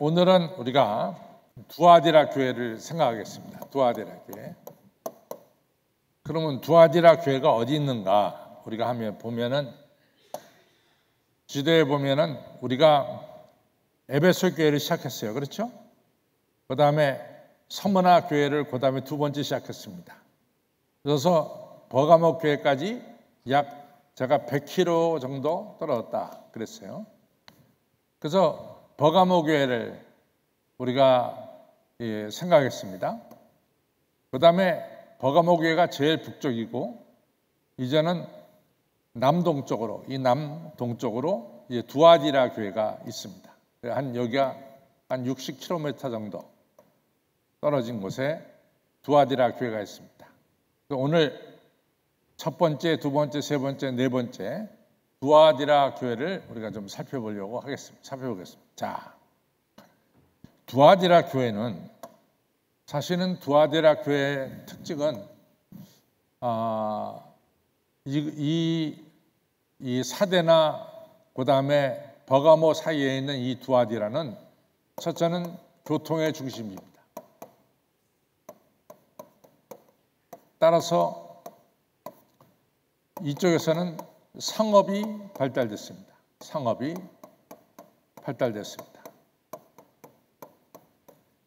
오늘은 우리가 두아디라 교회를 생각하겠습니다. 두아디라 교회. 그러면 두아디라 교회가 어디 있는가? 우리가 보면은 지도에 보면은 우리가 에베소 교회를 시작했어요. 그렇죠? 그 다음에 서문화 교회를 그 다음에 두 번째 시작했습니다. 그래서 버가모 교회까지 제가 100km 정도 떨어졌다 그랬어요. 그래서 버가모 교회를 우리가 생각했습니다. 그 다음에 버가모 교회가 제일 북쪽이고 이제는 남동쪽으로 이제 두아디라 교회가 있습니다. 여기가 한 60km 정도 떨어진 곳에 두아디라 교회가 있습니다. 오늘 첫 번째, 두 번째, 세 번째, 네 번째 두아디라 교회를 우리가 좀 살펴보겠습니다. 자, 두아디라 교회는 사실은 두아디라 교회의 특징은 이 사대나 그 다음에 버가모 사이에 있는 이 두아디라는 첫째는 교통의 중심입니다. 따라서 이쪽에서는 상업이 발달됐습니다.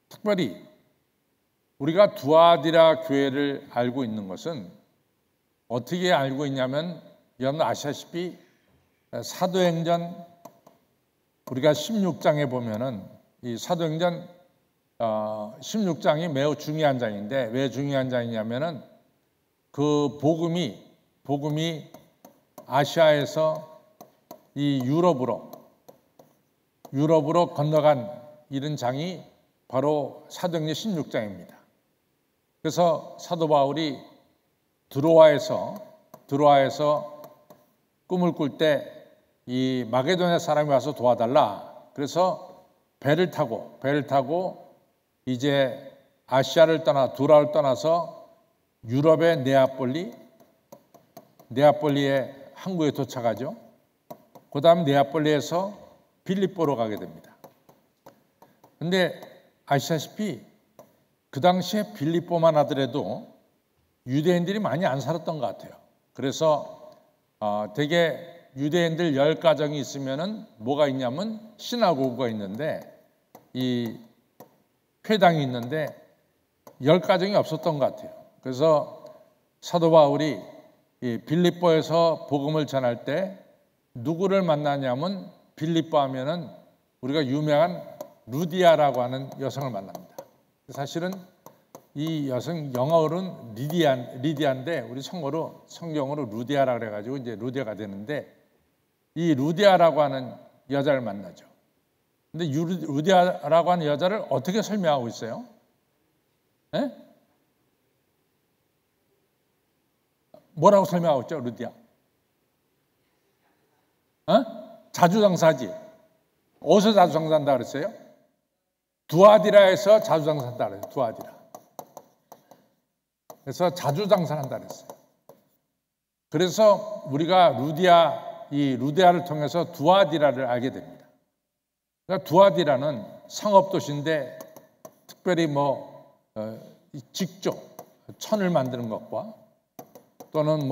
특별히 우리가 두아디라 교회를 알고 있는 것은 어떻게 알고 있냐면 여러분 아시다시피 사도행전 우리가 16장에 보면은 이 사도행전 16장이 매우 중요한 장인데 왜 중요한 장이냐면은 그 복음이 아시아에서 이 유럽으로 건너간 이런 장이 바로 사도행전 16장입니다. 그래서 사도 바울이 드로아에서 꿈을 꿀 때 이 마게도냐 사람이 와서 도와달라. 그래서 배를 타고 이제 아시아를 두라를 떠나서 유럽의 네아폴리의 항구에 도착하죠. 그 다음 네아폴리에서 빌립보로 가게 됩니다. 근데 아시다시피 그 당시에 빌립보만 하더라도 유대인들이 많이 안 살았던 것 같아요. 그래서 되게 유대인들 10가정이 있으면은 뭐가 있냐면 시나고그가 있는데 이 회당이 있는데 10가정이 없었던 것 같아요. 그래서 사도 바울이 이 빌립보에서 복음을 전할 때 누구를 만나냐면 빌립보 하면은 우리가 유명한 루디아라고 하는 여성을 만납니다. 사실은 이 여성 영어로는 리디아인데 우리 성경으로 루디아라 그래가지고 이제 루디아가 되는데 이 루디아라고 하는 여자를 만나죠. 근데 루디아라고 하는 여자를 어떻게 설명하고 있어요? 에? 뭐라고 설명하고 있죠, 루디아? 자주장사지. 어디서 자주장사한다 그랬어요? 두아디라에서 자주장사한다 그랬어요. 두아디라. 그래서 자주장사한다 그랬어요. 그래서 우리가 루디아를 통해서 두아디라를 알게 됩니다. 그러니까 두아디라는 상업도시인데 특별히 직조, 천을 만드는 것과 또는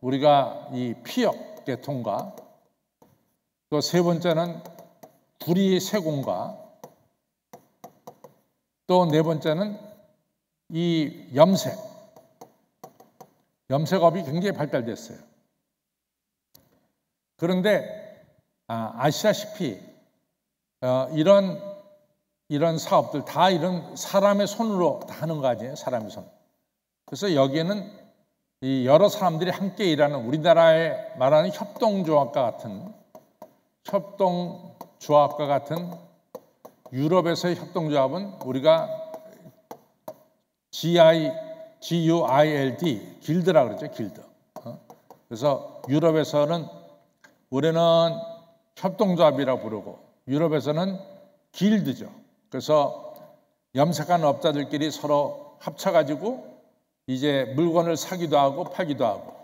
우리가 이 피역 계통과 또 세 번째는 구리 세공과 또 네 번째는 이 염색업이 굉장히 발달됐어요. 그런데 아시다시피 이런 사업들 다 이런 사람의 손으로 다 하는 거 아니에요? 사람의 손. 그래서 여기에는 이 여러 사람들이 함께 일하는 우리나라에 말하는 협동조합과 같은 유럽에서의 협동조합은 우리가 GUILD 길드라고 그러죠. 길드. 그래서 유럽에서는 우리는 협동조합이라고 부르고 유럽에서는 길드죠. 그래서 염색하는 업자들끼리 서로 합쳐가지고 이제 물건을 사기도 하고 팔기도 하고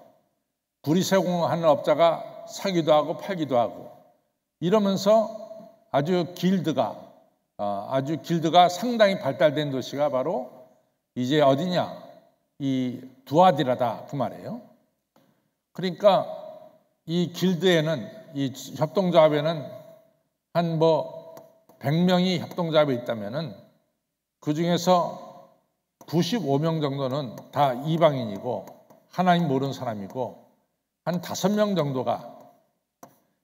구리세공하는 업자가 사기도 하고 팔기도 하고 이러면서 아주 길드가 아주 길드가 상당히 발달된 도시가 바로 이제 어디냐? 이 두아디라다 그 말이에요. 그러니까 이 길드에는, 이 협동조합에는 한 100명이 협동조합에 있다면은 그 중에서 95명 정도는 다 이방인이고 하나님 모르는 사람이고 한 5명 정도가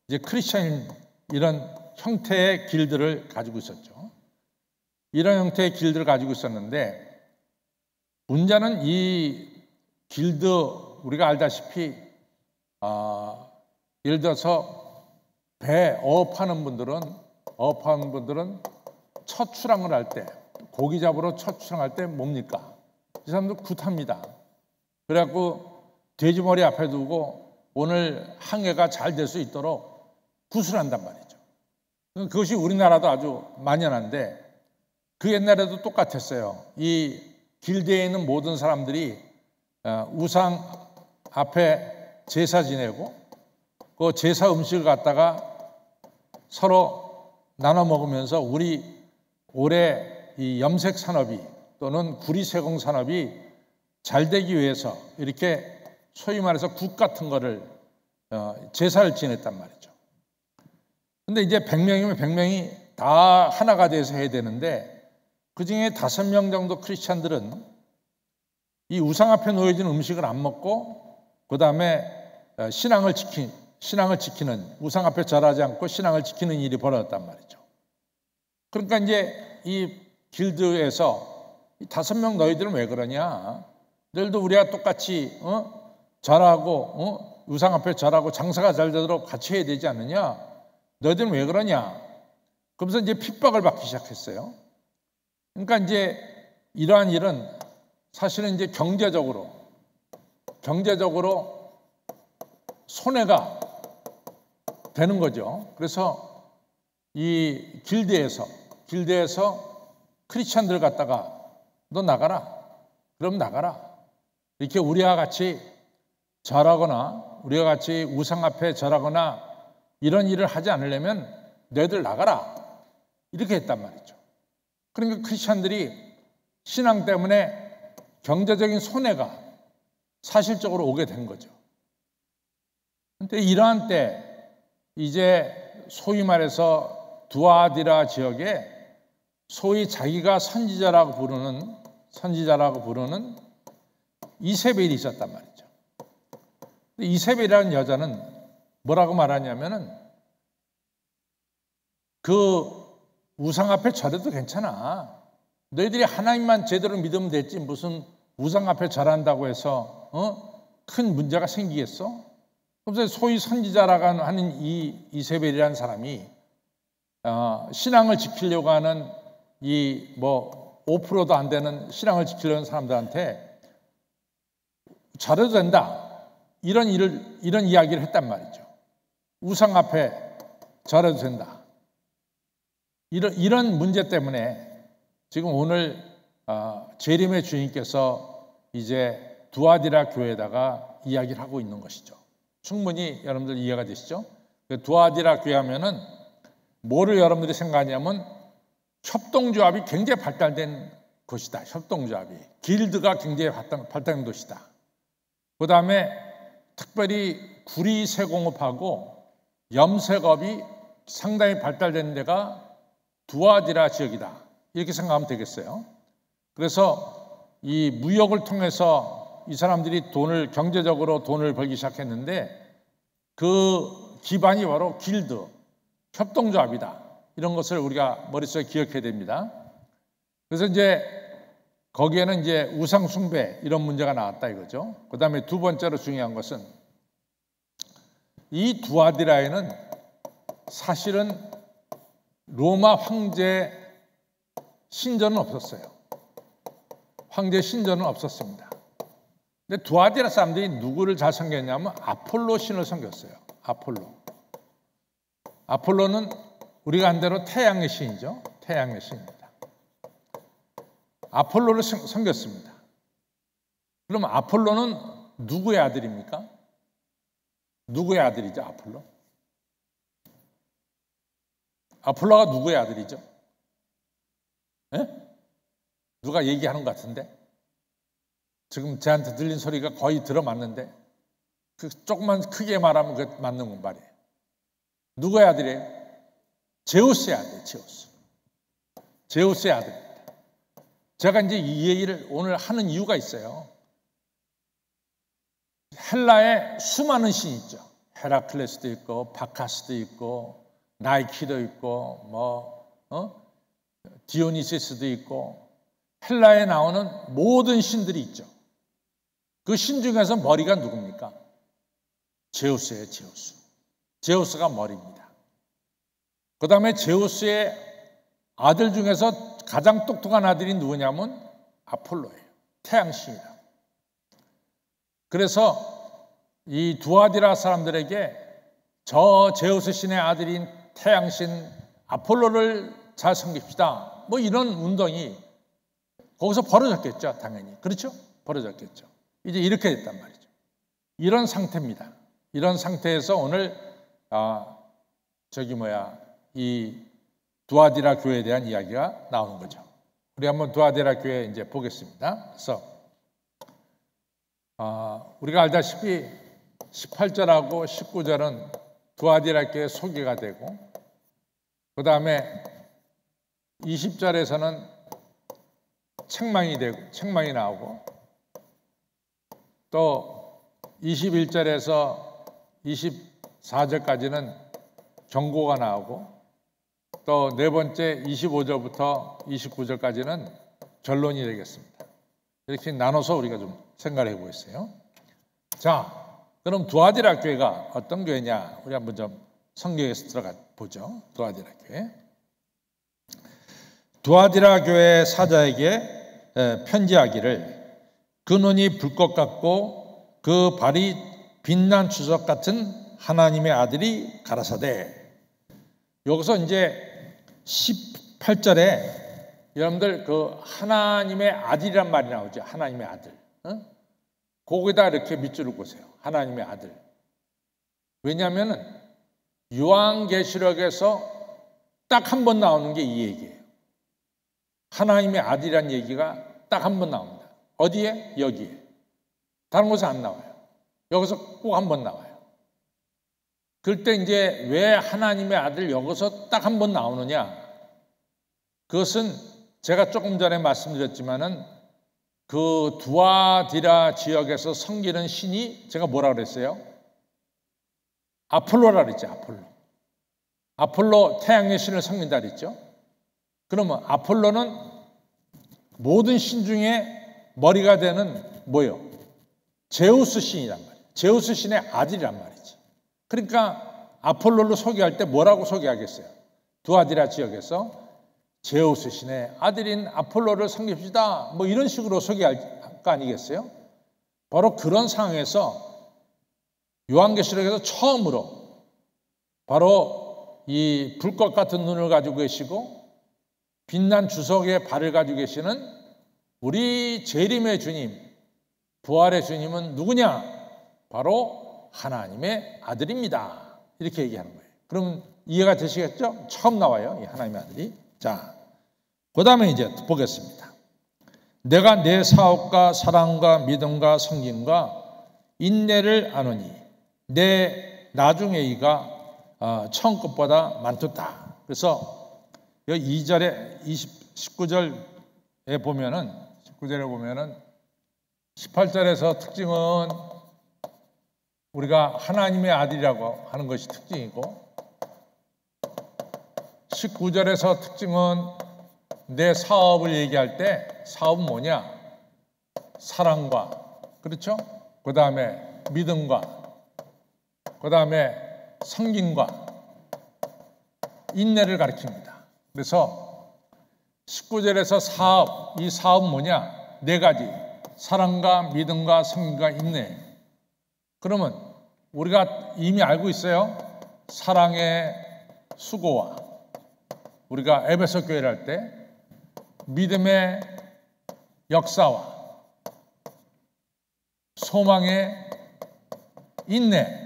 이제 크리스천인 이런 형태의 길드를 가지고 있었죠. 이런 형태의 길드를 가지고 있었는데 문제는 이 길드 우리가 알다시피 예를 들어서 배 어업하는 분들은 첫 출항을 할 때, 고기 잡으러 첫 출항할 때 뭡니까? 이 사람들 굿합니다. 그래갖고 돼지머리 앞에 두고 오늘 항해가 잘 될 수 있도록 굿을 한단 말이죠. 그것이 우리나라도 아주 만연한데 그 옛날에도 똑같았어요. 이 길드에 있는 모든 사람들이 우상 앞에 제사 지내고 그 제사 음식을 갖다가 서로 나눠 먹으면서 우리 올해 이 염색 산업이 또는 구리 세공 산업이 잘 되기 위해서 이렇게 소위 말해서 국 같은 거를 제사를 지냈단 말이죠. 근데 이제 100명이면 100명이 다 하나가 돼서 해야 되는데 그 중에 5명 정도 크리스찬들은 이 우상 앞에 놓여진 음식을 안 먹고 그 다음에 신앙을 지키는, 우상 앞에 절하지 않고 신앙을 지키는 일이 벌어졌단 말이죠. 그러니까 이제 이 길드에서 5명 너희들은 왜 그러냐? 너희들도 우리가 똑같이 절하고 우상 앞에 절하고 장사가 잘 되도록 같이 해야 되지 않느냐? 너희들은 왜 그러냐? 그러면서 이제 핍박을 받기 시작했어요. 그러니까 이제 이러한 일은 사실은 이제 경제적으로 손해가 되는 거죠. 그래서 이 길드에서 크리스찬들 갖다가 너 나가라. 그럼 나가라. 이렇게 우리와 같이 절하거나 우리와 같이 우상 앞에 절하거나 이런 일을 하지 않으려면 너희들 나가라. 이렇게 했단 말이죠. 그러니까 크리스찬들이 신앙 때문에 경제적인 손해가 사실적으로 오게 된 거죠. 그런데 이러한 때 이제 소위 말해서 두아디라 지역에 소위 자기가 선지자라고 부르는 이세벨이 있었단 말이죠. 이세벨이라는 여자는 뭐라고 말하냐면은 그 우상 앞에 절해도 괜찮아. 너희들이 하나님만 제대로 믿으면 됐지 무슨 우상 앞에 절한다고 해서 큰 문제가 생기겠어? 그래서 소위 선지자라고 하는 이 이세벨이라는 사람이 신앙을 지키려고 하는 이 5%도 안 되는 신앙을 지키려는 사람들한테 절해도 된다. 이런 이야기를 했단 말이죠. 우상 앞에 절해도 된다. 이런 문제 때문에 지금 오늘 재림의 주님께서 이제 두아디라 교회에다가 이야기를 하고 있는 것이죠. 충분히 여러분들 이해가 되시죠? 두아디라 교회 하면은 뭐를 여러분들이 생각하냐면 협동조합이 굉장히 발달된 곳이다. 협동조합이. 길드가 굉장히 발달된 곳이다. 그 다음에 특별히 구리 세공업하고 염색업이 상당히 발달된 데가 두아디라 지역이다. 이렇게 생각하면 되겠어요. 그래서 이 무역을 통해서 이 사람들이 경제적으로 돈을 벌기 시작했는데 그 기반이 바로 길드, 협동조합이다. 이런 것을 우리가 머릿속에 기억해야 됩니다. 그래서 이제 거기에는 이제 우상숭배 이런 문제가 나왔다 이거죠. 그 다음에 두 번째로 중요한 것은 이 두아디라에는 사실은 로마 황제 신전은 없었어요. 황제 신전은 없었습니다. 근데 두아디라 사람들이 누구를 잘 섬겼냐면 아폴로 신을 섬겼어요. 아폴로는 우리가 한 대로 태양의 신이죠. 태양의 신입니다. 아폴로를 섬겼습니다. 그럼 아폴로는 누구의 아들입니까? 누구의 아들이죠, 아폴로? 아폴로가 누구의 아들이죠? 예? 누가 얘기하는 것 같은데? 지금 저한테 들린 소리가 거의 들어맞는데 조금만 크게 말하면 그 맞는 말이에요. 누구의 아들이에요? 제우스의 아들이에요. 제우스의 아들입니다. 제가 이제 이 얘기를 오늘 하는 이유가 있어요. 헬라에 수많은 신이 있죠. 헤라클레스도 있고 바카스도 있고 나이키도 있고 디오니시스도 있고 헬라에 나오는 모든 신들이 있죠. 그 신 중에서 머리가 누굽니까? 제우스예요. 제우스가 머리입니다. 그 다음에 제우스의 아들 중에서 가장 똑똑한 아들이 누구냐면 아폴로예요. 태양신이다. 그래서 이 두아디라 사람들에게 저 제우스 신의 아들인 태양신 아폴로를 잘 섬깁시다. 뭐 이런 운동이 거기서 벌어졌겠죠. 당연히. 그렇죠? 벌어졌겠죠. 이제 이렇게 됐단 말이죠. 이런 상태입니다. 이런 상태에서 오늘 이 두아디라 교회에 대한 이야기가 나오는 거죠. 우리 한번 두아디라 교회 이제 보겠습니다. 그래서 우리가 알다시피 18절하고 19절은 두아디라 교회 소개가 되고 그 다음에 20절에서는 책망이 나오고 또 21절에서 24절까지는 경고가 나오고 또 네 번째 25절부터 29절까지는 결론이 되겠습니다. 이렇게 나눠서 우리가 좀 생각을 해보겠어요. 자, 그럼 두아디라 교회가 어떤 교회냐? 우리 한번 좀 성경에서 들어가 보죠. 두아디라 교회. 두아디라 교회 사자에게 편지하기를 그 눈이 불꽃 같고 그 발이 빛난 주석 같은 하나님의 아들이 가라사대. 여기서 이제 18절에 여러분들 그 하나님의 아들이란 말이 나오죠. 하나님의 아들. 거기다 이렇게 밑줄을 보세요. 하나님의 아들. 왜냐하면 요한계시록에서 딱 한 번 나오는 게 이 얘기예요. 하나님의 아들이란 얘기가 딱 한 번 나옵니다. 어디에? 여기에. 다른 곳에 안 나와요. 여기서 꼭 한 번 나와요. 그럴 때 이제 왜 하나님의 아들 여기서 딱 한 번 나오느냐? 그것은 제가 조금 전에 말씀드렸지만은 그 두아디라 지역에서 섬기는 신이 제가 뭐라 그랬어요? 아폴로라 그랬죠. 아폴로 태양의 신을 섬긴다 그랬죠. 그러면 아폴로는 모든 신 중에 머리가 되는 뭐예요? 제우스 신이란 말이에요. 제우스 신의 아들이란 말이지. 그러니까 아폴로를 소개할 때 뭐라고 소개하겠어요? 두아디라 지역에서 제우스 신의 아들인 아폴로를 섬깁시다. 뭐 이런 식으로 소개할 거 아니겠어요? 바로 그런 상황에서 요한계시록에서 처음으로 바로 이 불꽃 같은 눈을 가지고 계시고 빛난 주석의 발을 가지고 계시는 우리 재림의 주님, 부활의 주님은 누구냐? 바로 하나님의 아들입니다. 이렇게 얘기하는 거예요. 그럼 이해가 되시겠죠? 처음 나와요. 이 하나님의 아들이. 자, 그 다음에 이제 보겠습니다. 내가 내 사업과 사랑과 믿음과 섬김과 인내를 아노니 내 나중에 이가 처음 것보다 많도다. 그래서 여기 2절에 19절에 보면은 18절에서 특징은 우리가 하나님의 아들이라고 하는 것이 특징이고 19절에서 특징은 내 사업을 얘기할 때 사업은 뭐냐? 사랑과, 그렇죠? 그 다음에 믿음과, 그 다음에 섬김과 인내를 가리킵니다. 그래서 19절에서 사업, 이 사업은 뭐냐? 네 가지. 사랑과 믿음과 섬김과 인내. 그러면 우리가 이미 알고 있어요. 사랑의 수고와 우리가 에베소 교회를 할 때 믿음의 역사와 소망의 인내.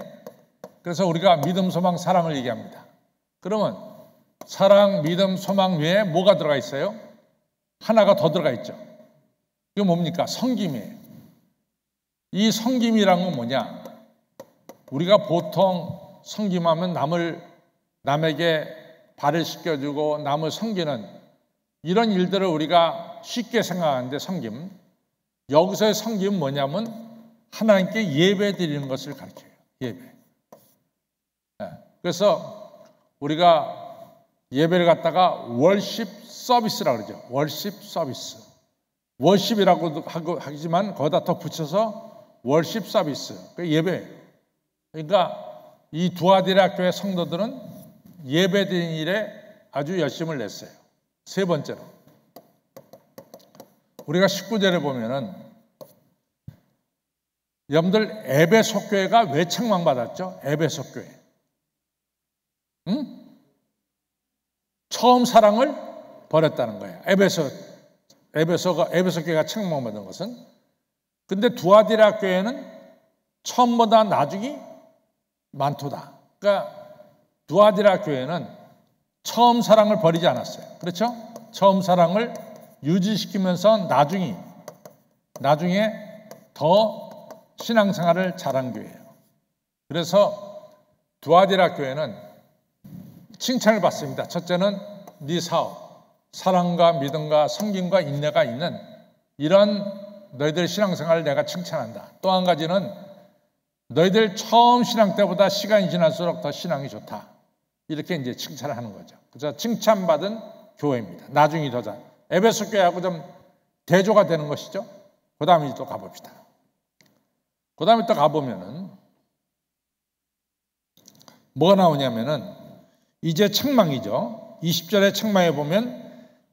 그래서 우리가 믿음, 소망, 사랑을 얘기합니다. 그러면 사랑, 믿음, 소망 외에 뭐가 들어가 있어요? 하나가 더 들어가 있죠. 이게 뭡니까? 섬김이에요. 이 섬김이란 건 뭐냐? 우리가 보통 섬김하면 남에게 발을 씻겨주고 남을 섬기는 이런 일들을 우리가 쉽게 생각하는데 섬김. 여기서의 섬김은 뭐냐면 하나님께 예배 드리는 것을 가르쳐요. 예배. 그래서 우리가 예배를 갖다가 월십 서비스라고 그러죠. 월십 서비스. 월십이라고도 하지만 거기다 더 붙여서 월십 서비스. 예배. 그러니까 이 두아디라 교회 성도들은 예배 드리는 일에 아주 열심을 냈어요. 세 번째로. 우리가 19절에 보면은 여러분들 에베소 교회가 왜 책망받았죠? 에베소 교회. 응? 처음 사랑을 버렸다는 거예요. 에베소 교회가 책망받은 것은. 근데 두아디라 교회는 처음보다 나중이 많도다. 그러니까 두아디라 교회는 처음 사랑을 버리지 않았어요. 그렇죠? 처음 사랑을 유지시키면서 나중에 더 신앙생활을 잘한 교회예요. 그래서 두아디라 교회는 칭찬을 받습니다. 첫째는 네 사업, 사랑과 믿음과 섬김과 인내가 있는 이런 너희들 신앙생활을 내가 칭찬한다. 또 한 가지는 너희들 처음 신앙 때보다 시간이 지날수록 더 신앙이 좋다. 이렇게 이제 칭찬을 하는 거죠. 그래서 칭찬받은 교회입니다. 나중에 더 잘. 에베소 교회하고 좀 대조가 되는 것이죠. 그 다음에 또 가봅시다. 그 다음에 또 가보면은 뭐가 나오냐면은 이제 책망이죠. 20절에 책망해 보면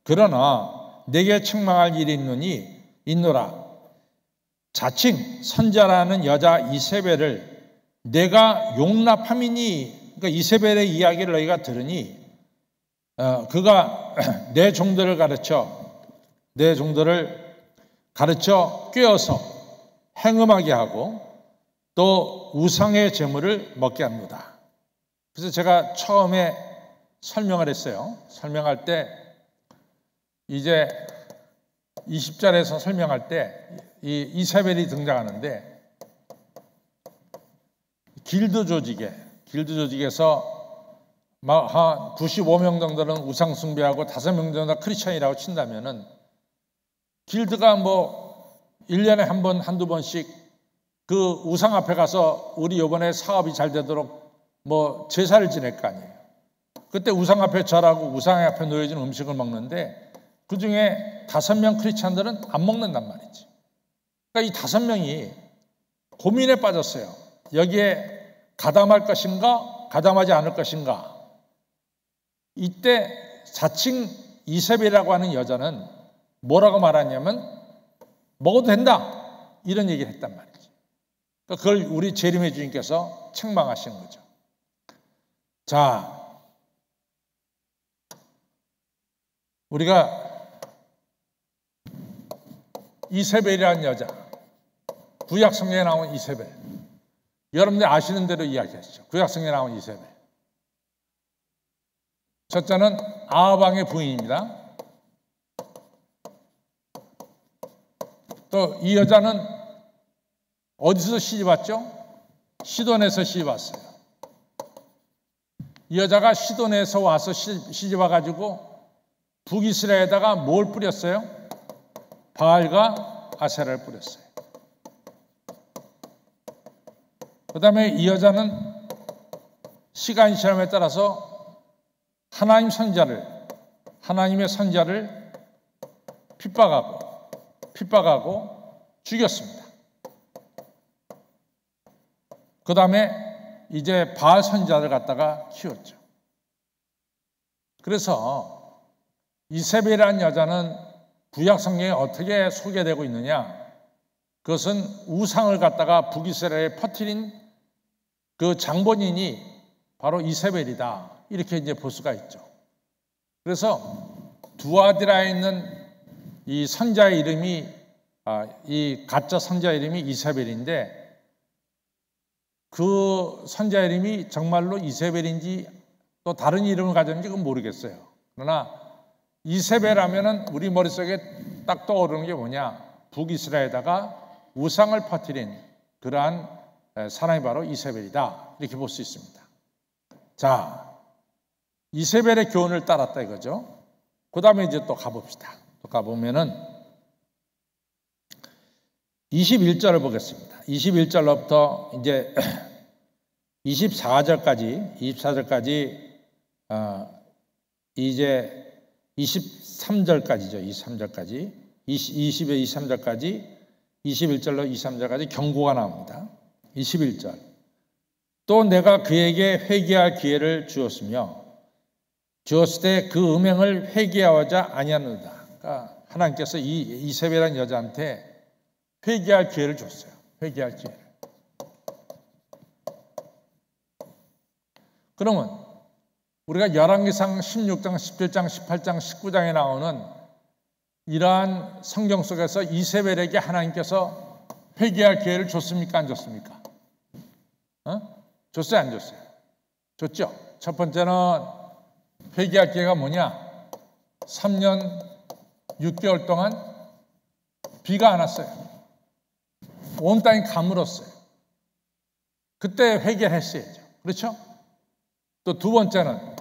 그러나 내게 책망할 일이 있노라. 자칭 선자라는 여자 이세벨을 내가 용납함이니, 그러니까 이세벨의 이야기를 너희가 들으니 그가 내 종들을 가르쳐 꿰어서 행음하게 하고 또 우상의 제물을 먹게 합니다. 그래서 제가 처음에 설명을 했어요. 설명할 때 이제 20절에서 설명할 때 이 이세벨이 등장하는데 길드 조직에서 한 95명 정도는 우상 숭배하고 5명 정도가 크리스천이라고 친다면은 길드가 뭐 1년에 한 번, 한두 번씩 그 우상 앞에 가서 우리 이번에 사업이 잘 되도록 뭐 제사를 지낼 거 아니에요. 그때 우상 앞에 절하고 우상 앞에 놓여진 음식을 먹는데 그 중에 5명 크리스찬들은 안 먹는단 말이지. 그러니까 이 5명이 고민에 빠졌어요. 여기에 가담할 것인가, 가담하지 않을 것인가. 이때 자칭 이세벨이라고 하는 여자는 뭐라고 말하냐면 먹어도 된다. 이런 얘기를 했단 말이지. 그러니까 그걸 우리 재림의 주님께서 책망하시는 거죠. 자, 우리가 이세벨이라는 여자, 구약 성경에 나온 이세벨, 여러분들 아시는 대로 이야기하시죠. 구약 성경에 나온 이세벨. 첫째는 아합 왕의 부인입니다. 또 이 여자는 어디서 시집 왔죠? 시돈에서 시집 왔어요. 이 여자가 시돈에서 와서 시집 와가지고 북이스라엘에다가 뭘 뿌렸어요? 바알과 아세라를 뿌렸어요. 그 다음에 이 여자는 시간이 지남에 따라서 하나님의 선자를 핍박하고 죽였습니다. 그 다음에 이제 바알 선자를 갖다가 키웠죠. 그래서 이세벨이라는 여자는 구약 성경에 어떻게 소개되고 있느냐? 그것은 우상을 갖다가 북이스라엘에 퍼뜨린 그 장본인이 바로 이세벨이다. 이렇게 이제 볼 수가 있죠. 그래서 두아디라에 있는 이 선자의 이름이 이 가짜 선자 이름이 이세벨인데 그 선자 이름이 정말로 이세벨인지 또 다른 이름을 가졌는지 그건 모르겠어요. 그러나 이세벨 하면은 우리 머릿속에 딱 떠오르는 게 뭐냐? 북이스라엘에다가 우상을 퍼뜨린 그러한 사람이 바로 이세벨이다. 이렇게 볼 수 있습니다. 자, 이세벨의 교훈을 따랐다 이거죠. 그 다음에 이제 또 가봅시다. 또 가보면은 21절을 보겠습니다. 21절로부터 이제 24절까지 이제 23절까지죠. 23절까지 20에 23절까지 21절로 23절까지 경고가 나옵니다. 21절 또 내가 그에게 회개할 기회를 주었을 때 그 음행을 회개하고자 아니하는도다. 그러니까 하나님께서 이 이세벨이라는 여자한테 회개할 기회를 줬어요. 회개할 기회를. 그러면 우리가 열왕기상 16장, 17장, 18장, 19장에 나오는 이러한 성경 속에서 이세벨에게 하나님께서 회개할 기회를 줬습니까? 안 줬습니까? 줬어요? 안 줬어요? 줬죠? 첫 번째는 회개할 기회가 뭐냐? 3년 6개월 동안 비가 안 왔어요. 온 땅이 가물었어요. 그때 회개를 했어야죠. 그렇죠? 또 두 번째는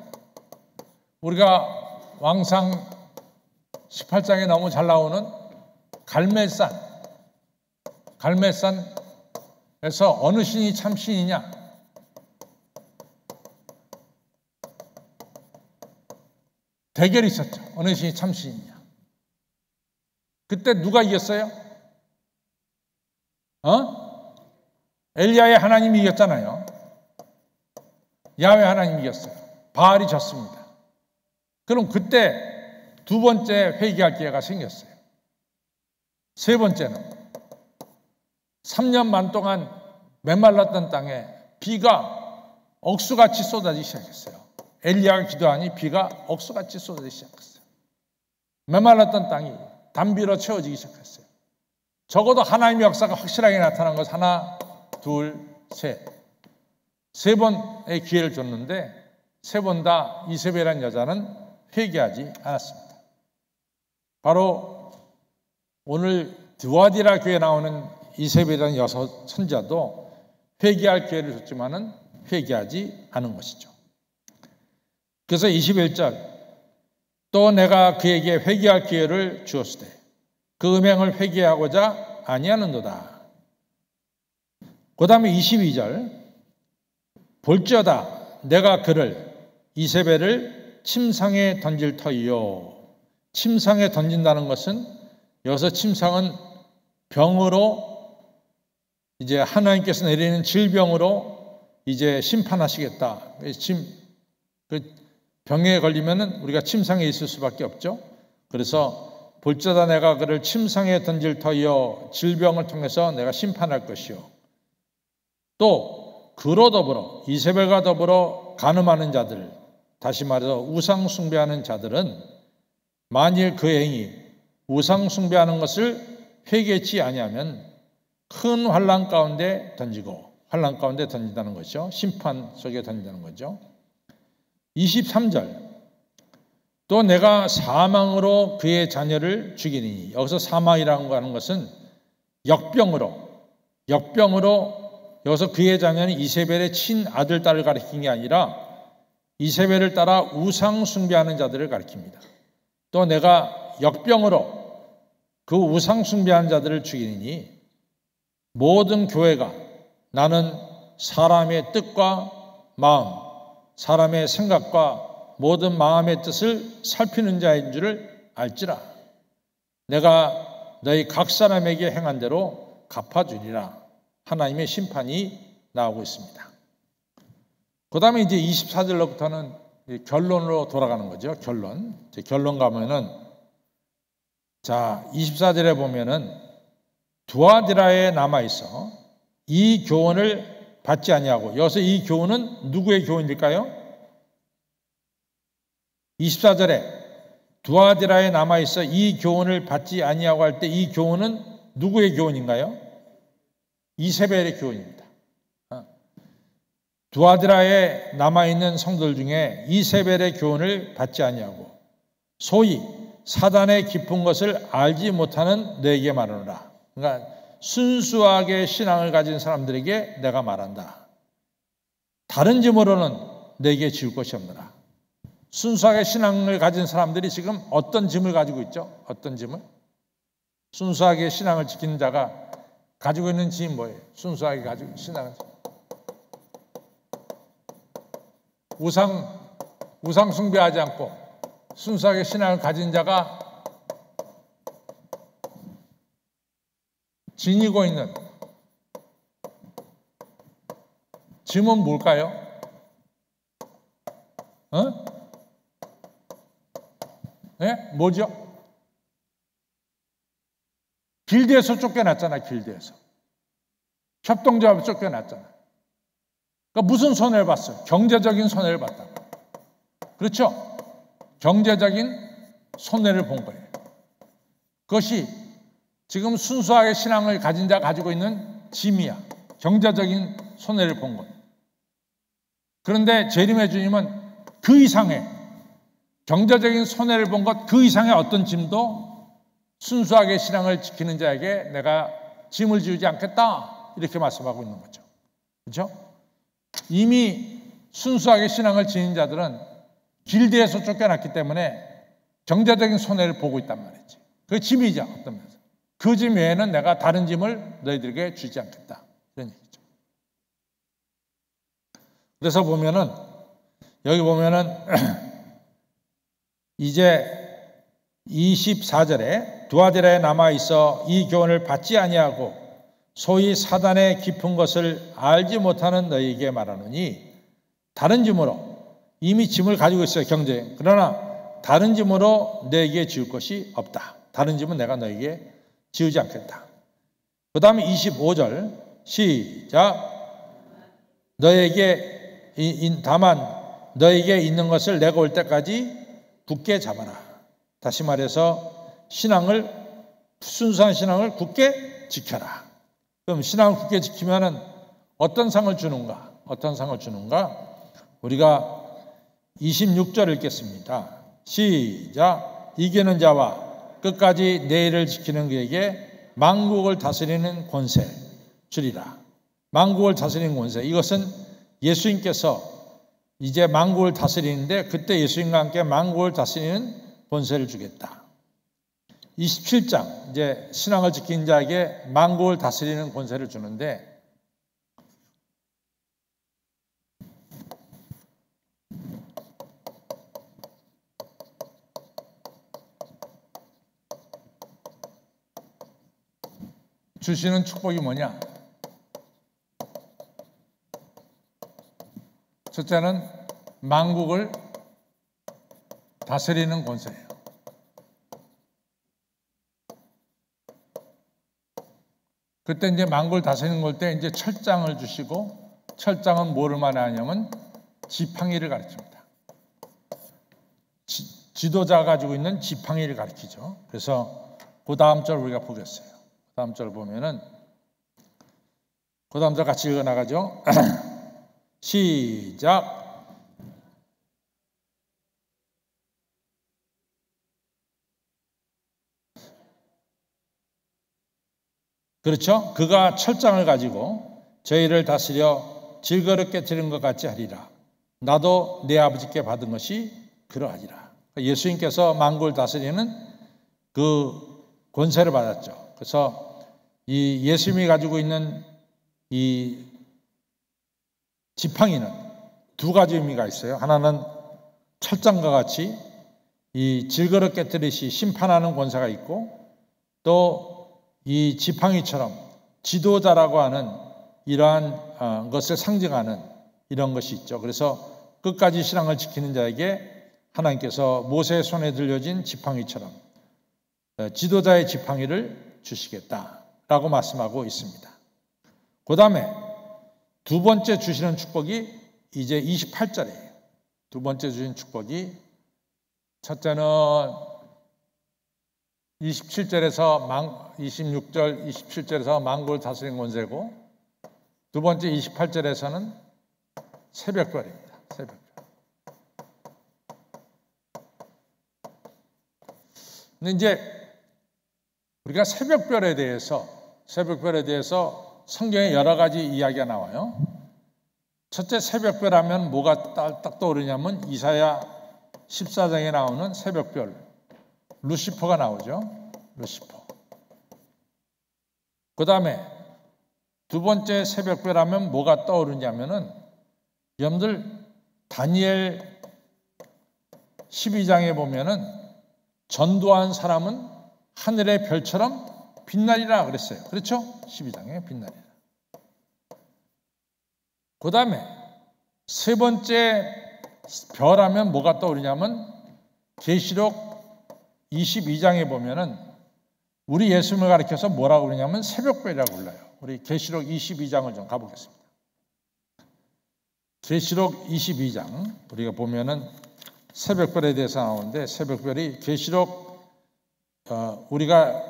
우리가 왕상 18장에 너무 잘 나오는 갈멜산에서 어느 신이 참 신이냐? 대결이 있었죠. 어느 신이 참 신이냐? 그때 누가 이겼어요? 엘리야의 하나님이 이겼잖아요. 야훼 하나님이 이겼어요. 바알이 졌습니다. 그럼 그때 두 번째 회개할 기회가 생겼어요. 세 번째는 3년 반 동안 메말랐던 땅에 비가 억수같이 쏟아지기 시작했어요. 엘리야가 기도하니 비가 억수같이 쏟아지기 시작했어요. 메말랐던 땅이 단비로 채워지기 시작했어요. 적어도 하나님의 역사가 확실하게 나타난 것 하나, 둘, 셋. 세 번의 기회를 줬는데 세 번 다 이세벨이라는 여자는 회개하지 않았습니다. 바로 오늘 드와디라 교회에 나오는 이세벨이라는 여섯 선지자도 회개할 기회를 줬지만은 회개하지 않은 것이죠. 그래서 21절 또 내가 그에게 회개할 기회를 주었을 때 그 음행을 회개하고자 아니하는도다. 그 다음에 22절 볼지어다 내가 그를 이세벨을 침상에 던질 터이요. 침상에 던진다는 것은 여기서 침상은 병으로 이제 하나님께서 내리는 질병으로 이제 심판하시겠다. 그 병에 걸리면은 우리가 침상에 있을 수밖에 없죠. 그래서 볼지어다 내가 그를 침상에 던질 터이요 질병을 통해서 내가 심판할 것이요. 또 그로 더불어 이세벨과 더불어 간음하는 자들, 다시 말해서 우상 숭배하는 자들은 만일 그 행위 우상 숭배하는 것을 회개치 아니하면 큰 환난 가운데 던지고 환난 가운데 던진다는 것이죠. 심판 속에 던진다는 거죠. 23절 또 내가 사망으로 그의 자녀를 죽이니 여기서 사망이라고 하는 것은 역병으로 여기서 그의 자녀는 이세벨의 친아들 딸을 가리킨 게 아니라 이세벨을 따라 우상 숭배하는 자들을 가리킵니다. 또 내가 역병으로 그 우상 숭배하는 자들을 죽이니 모든 교회가 나는 사람의 뜻과 마음, 사람의 생각과 모든 마음의 뜻을 살피는 자인 줄을 알지라. 내가 너희 각 사람에게 행한 대로 갚아주리라. 하나님의 심판이 나오고 있습니다. 그 다음에 이제 24절로부터는 결론으로 돌아가는 거죠. 결론 가면은 자 24절에 보면은 두아디라에 남아 있어 이 교훈을 받지 아니하고 여기서 이 교훈은 누구의 교훈일까요? 24절에 두아디라에 남아 있어 이 교훈을 받지 아니하고 할 때 이 교훈은 누구의 교훈인가요? 이세벨의 교훈입니다. 두아디라에 남아 있는 성도들 중에 이세벨의 교훈을 받지 아니하고 소위 사단의 깊은 것을 알지 못하는 너에게 말하노라. 그러니까 순수하게 신앙을 가진 사람들에게 내가 말한다. 다른 짐으로는 내게 지울 것이 없노라. 순수하게 신앙을 가진 사람들이 지금 어떤 짐을 가지고 있죠? 어떤 짐을? 순수하게 신앙을 지키는 자가 가지고 있는 짐이 뭐예요? 순수하게 가지고 신앙을 우상 숭배하지 않고 순수하게 신앙을 가진 자가 지니고 있는 짐은 뭘까요? 네? 뭐죠? 길드에서 쫓겨났잖아. 길드에서 협동조합에 쫓겨났잖아. 그러니까 무슨 손해를 봤어? 경제적인 손해를 봤다. 그렇죠? 경제적인 손해를 본 거예요. 그것이 지금 순수하게 신앙을 가진 자가 가지고 있는 짐이야. 경제적인 손해를 본 거예요. 그런데 재림의 주님은 그 이상의 경제적인 손해를 본 것 그 이상의 어떤 짐도 순수하게 신앙을 지키는 자에게 내가 짐을 지우지 않겠다 이렇게 말씀하고 있는 거죠. 그렇죠? 이미 순수하게 신앙을 지닌 자들은 길드에서 쫓겨났기 때문에 경제적인 손해를 보고 있단 말이지. 그게 짐이죠. 어떤 면에서. 그 짐 외에는 내가 다른 짐을 너희들에게 주지 않겠다. 이런 얘기죠. 그래서 보면은 여기 보면은 이제 24절에 두아디라에 남아 있어 이 교훈을 받지 아니하고 소위 사단의 깊은 것을 알지 못하는 너희에게 말하노니 다른 짐으로 이미 짐을 가지고 있어요. 경제. 그러나 다른 짐으로 너에게 지울 것이 없다. 다른 짐은 내가 너에게 지우지 않겠다. 그 다음에 25절 시작. 다만 너에게 있는 것을 내가 올 때까지 굳게 잡아라. 다시 말해서 순수한 신앙을 굳게 지켜라. 그럼 신앙을 굳게 지키면은 어떤 상을 주는가? 어떤 상을 주는가? 우리가 26절 읽겠습니다. 시작. 이기는 자와 끝까지 내 일을 지키는 그에게 만국을 다스리는 권세 주리라. 만국을 다스리는 권세. 이것은 예수님께서 이제 만국을 다스리는데 그때 예수님과 함께 만국을 다스리는 권세를 주겠다. 27장 이제 신앙을 지킨 자에게 만국을 다스리는 권세를 주는데 주시는 축복이 뭐냐? 첫째는 만국을 다스리는 권세예요. 그때 이제 만국을 다스리는 걸 때 이제 철장을 주시고 철장은 뭐를 말하냐면 지팡이를 가르칩니다. 지도자가 가지고 있는 지팡이를 가르치죠. 그래서 그 다음 절 우리가 보겠어요. 그 다음 절 보면은 그 다음 절 같이 읽어 나가죠. 시작. 그렇죠? 그가 철장을 가지고 저희를 다스려 질거럽게 들은 것 같이 하리라. 나도 내 아버지께 받은 것이 그러하리라. 예수님께서 만국을 다스리는 그 권세를 받았죠. 그래서 이 예수님이 가지고 있는 이 지팡이는 두 가지 의미가 있어요. 하나는 철장과 같이 이 질거럽게 들듯이 심판하는 권세가 있고 또 이 지팡이처럼 지도자라고 하는 이러한 것을 상징하는 이런 것이 있죠. 그래서 끝까지 신앙을 지키는 자에게 하나님께서 모세의 손에 들려진 지팡이처럼 지도자의 지팡이를 주시겠다라고 말씀하고 있습니다. 그 다음에 두 번째 주시는 축복이 이제 28절이에요. 두 번째 주신 축복이 첫째는 26절, 27절에서 만국을 다스리는 권세고 두 번째 28절에서는 새벽별입니다. 새벽별. 근데 이제 우리가 새벽별에 대해서 성경에 여러 가지 이야기가 나와요. 첫째, 새벽별 하면 뭐가 딱 떠오르냐면 이사야 14장에 나오는 새벽별, 루시퍼가 나오죠. 루시퍼. 그 다음에 두 번째 새벽별 하면 뭐가 떠오르냐면은 여러분들 다니엘 12장에 보면은 전도한 사람은 하늘의 별처럼 빛나리라 그랬어요. 그렇죠? 12장에 빛나리라. 그 다음에 세 번째 별 하면 뭐가 떠오르냐면 계시록 22장에 보면은 우리 예수님을 가리켜서 뭐라고 그러냐면 새벽별이라고 불러요. 우리 계시록 22장을 좀 가보겠습니다. 계시록 22장 우리가 보면은 새벽별에 대해서 나오는데 새벽별이 계시록 우리가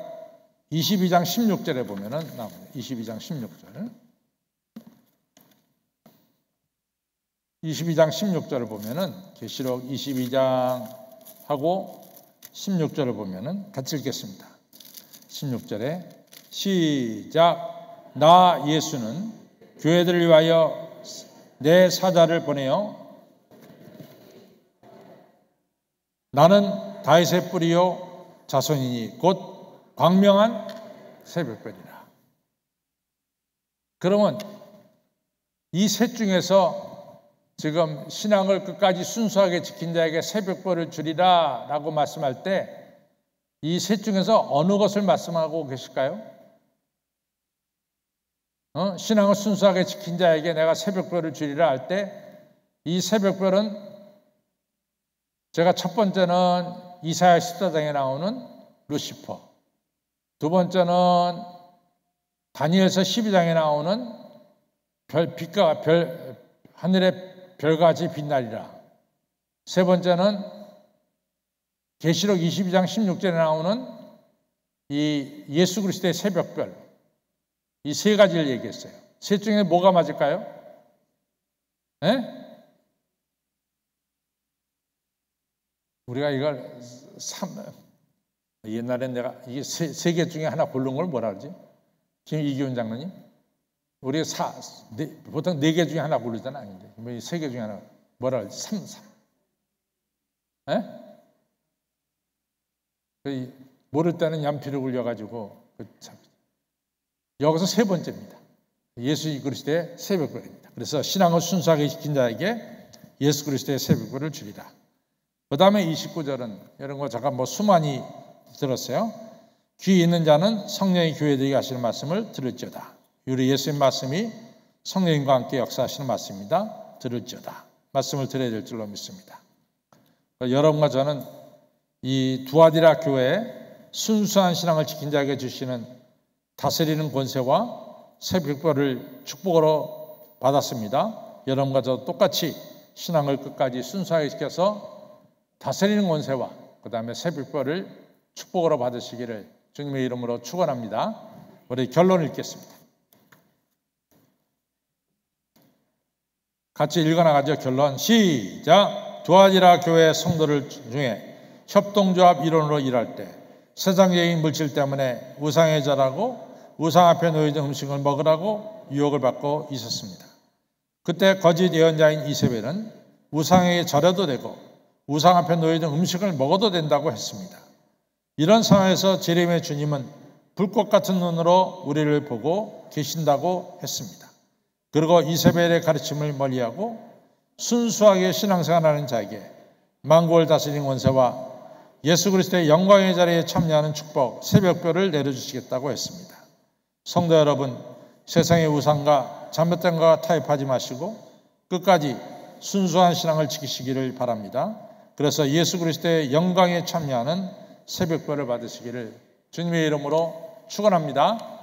22장 16절에 보면은 나옵니다. 22장 16절. 22장 16절을 보면은 계시록 22장하고 16절을 보면은 같이 읽겠습니다. 16절에 시작. 나 예수는 교회들을 위하여 내 사자를 보내어 나는 다윗의 뿌리요 자손이니 곧 광명한 새벽별이라. 그러면 이 셋 중에서 지금 신앙을 끝까지 순수하게 지킨 자에게 새벽별을 주리라 라고 말씀할 때 이 셋 중에서 어느 것을 말씀하고 계실까요? 신앙을 순수하게 지킨 자에게 내가 새벽별을 주리라 할 때 이 새벽별은 제가 첫 번째는 이사야 14장에 나오는 루시퍼, 두 번째는 다니엘서 12장에 나오는 빛과 하늘의 별같이 빛나리라. 세 번째는 계시록 22장 16절에 나오는 이 예수 그리스도의 새벽별. 이 세 가지를 얘기했어요. 셋 중에 뭐가 맞을까요? 네? 우리가 이걸 옛날엔 내가 이게 세 개 중에 하나 고른 걸 뭐라 그러지? 지금 이기훈 장로님? 우리가 보통 네 개 중에 하나 고르잖아. 세 개 중에 하나 뭐라 그러지? 3. 모를 때는 연필을 굴려가지고 여기서 세 번째입니다. 예수 그리스도의 새벽별입니다. 그래서 신앙을 순수하게 지킨 자에게 예수 그리스도의 새벽별을 주리라. 그 다음에 29절은 이런 거 잠깐 수많이 들었어요. 귀 있는 자는 성령의 교회들에게 하시는 말씀을 들을지어다. 우리 예수님 말씀이 성령님과 함께 역사하시는 말씀입니다. 들을지어다. 말씀을 들어야 될 줄로 믿습니다. 여러분과 저는 이 두아디라 교회에 순수한 신앙을 지킨 자에게 주시는 다스리는 권세와 새벽별을 축복으로 받았습니다. 여러분과 저 똑같이 신앙을 끝까지 순수하게 지켜서 다스리는 권세와 그 다음에 새벽별을 축복으로 받으시기를 주님의 이름으로 축원합니다. 우리 결론 읽겠습니다. 같이 읽어나가죠. 결론 시작. 두아디라 교회 성도들 중에 협동조합 이론으로 일할 때 세상적인 물질 때문에 우상에 절하고 우상 앞에 놓여진 음식을 먹으라고 유혹을 받고 있었습니다. 그때 거짓 예언자인 이세벨은 우상에게 절해도 되고 우상 앞에 놓여진 음식을 먹어도 된다고 했습니다. 이런 상황에서 재림의 주님은 불꽃 같은 눈으로 우리를 보고 계신다고 했습니다. 그리고 이세벨의 가르침을 멀리하고 순수하게 신앙생활하는 자에게 만국을 다스리는 권세와 예수 그리스도의 영광의 자리에 참여하는 축복, 새벽별을 내려주시겠다고 했습니다. 성도 여러분, 세상의 우상과 잘못된 것과 타협하지 마시고 끝까지 순수한 신앙을 지키시기를 바랍니다. 그래서 예수 그리스도의 영광에 참여하는 새벽별을 받으시기를 주님의 이름으로 축원합니다.